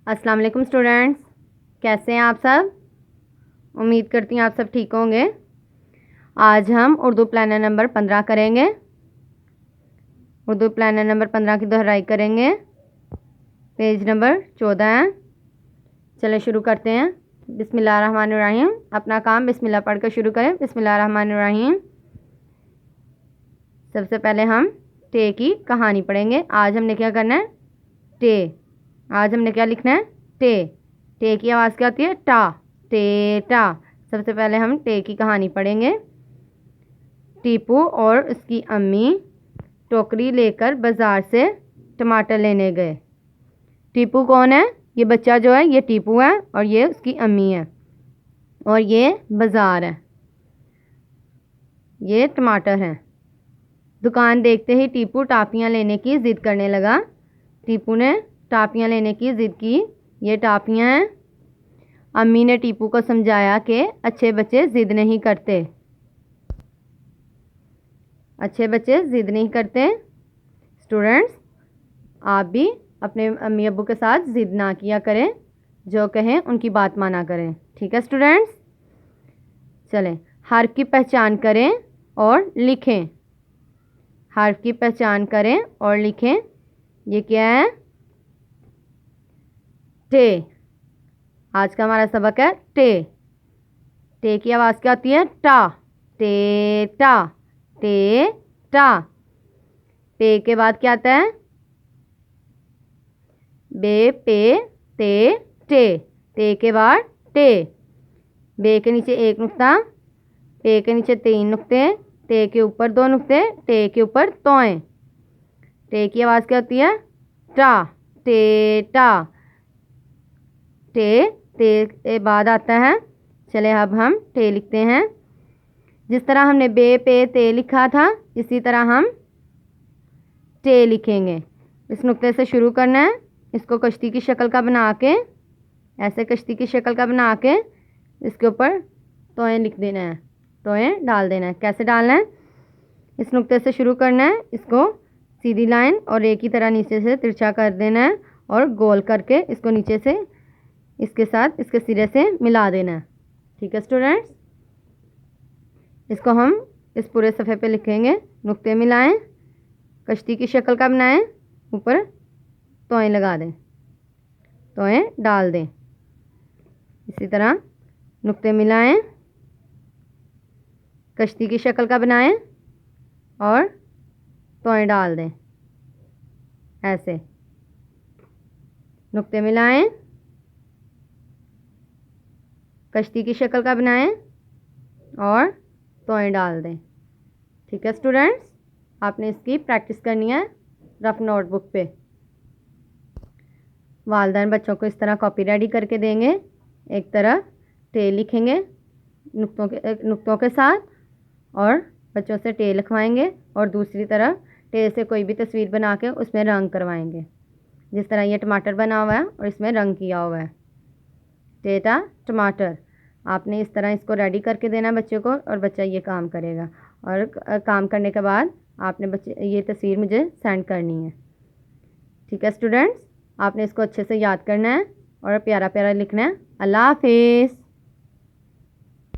अस्सलाम वालेकुम स्टूडेंट्स, कैसे हैं आप सब। उम्मीद करती हूँ आप सब ठीक होंगे। आज हम उर्दू प्लानर नंबर 15 करेंगे। उर्दू प्लानर नंबर 15 की दोहराई करेंगे। पेज नंबर 14 है। चले शुरू करते हैं। बिस्मिल्लाहिर्रहमानिर्रहीम। अपना काम बिस्मिल्लाह पढ़ कर शुरू करें। बिस्मिल्लाहिर्रहमानिर्रहीम। सबसे पहले हम टे की कहानी पढ़ेंगे। आज हमने क्या करना है, टे। आज हमने क्या लिखना है, टे। टे की आवाज़ क्या होती है, टा। टे टा। सबसे पहले हम टे की कहानी पढ़ेंगे। टीपू और उसकी अम्मी टोकरी लेकर बाज़ार से टमाटर लेने गए। टीपू कौन है, ये बच्चा जो है ये टीपू है और ये उसकी अम्मी है और ये बाज़ार है, ये टमाटर हैं। दुकान देखते ही टीपू टाफियाँ लेने की ज़िद करने लगा। टीपू ने टाफियाँ लेने की ज़िद की। ये टाफियाँ हैं। अम्मी ने टीपू को समझाया कि अच्छे बच्चे ज़िद नहीं करते, अच्छे बच्चे ज़िद नहीं करते। स्टूडेंट्स, आप भी अपने अम्मी अब्बू के साथ ज़िद ना किया करें, जो कहें उनकी बात माना करें। ठीक है स्टूडेंट्स, चलें। हर्फ की पहचान करें और लिखें। हर्फ की पहचान करें और लिखें। ये क्या है, टे। आज का हमारा सबक है टे। टे की आवाज़ क्या होती है, टा। टे टा। टे टा। पे के बाद क्या आता है, बे पे ते टे। टे के बाद टे। बे के नीचे एक नुक्ता, पे के नीचे 3 नुक्ते, टे के ऊपर 2 नुक्ते, टे के ऊपर तोएं। टे की आवाज़ क्या होती है, टा। टे टा। टे। टे के बाद आता है, चले अब हम टे लिखते हैं। जिस तरह हमने बे पे ते लिखा था इसी तरह हम टे लिखेंगे। इस नुक्ते से शुरू करना है, इसको कश्ती की शक्ल का बना के, ऐसे कश्ती की शक्ल का बना के इसके ऊपर तोएं लिख देना है, तोएं डाल देना है। कैसे डालना है, इस नुक्ते से शुरू करना है, इसको सीधी लाइन और एक ही तरह नीचे से तिरछा कर देना है और गोल करके इसको नीचे से इसके साथ इसके सिरे से मिला देना है। ठीक है स्टूडेंट्स, इसको हम इस पूरे सफ़े पे लिखेंगे। नुक्ते मिलाएं, कश्ती की शक्ल का बनाएं, ऊपर तोएं लगा दें, तोएं डाल दें। इसी तरह नुक्ते मिलाएं, कश्ती की शक्ल का बनाएं और तोएं डाल दें। ऐसे नुक्ते मिलाएं, कश्ती की शक्ल का बनाएं और तोएं डाल दें। ठीक है स्टूडेंट्स, आपने इसकी प्रैक्टिस करनी है रफ नोटबुक पे। वालिदैन बच्चों को इस तरह कॉपी रेडी करके देंगे। एक तरफ टे लिखेंगे नुक्तों के साथ और बच्चों से टे लिखवाएंगे और दूसरी तरफ टे से कोई भी तस्वीर बना के उसमें रंग करवाएंगे। जिस तरह ये टमाटर बना हुआ है और इसमें रंग किया हुआ है, टेटा टमाटर। आपने इस तरह इसको रेडी करके देना बच्चे को और बच्चा ये काम करेगा और काम करने के बाद आपने बच्चे ये तस्वीर मुझे सेंड करनी है। ठीक है स्टूडेंट्स, आपने इसको अच्छे से याद करना है और प्यारा प्यारा लिखना है। अल्लाह हाफिज़।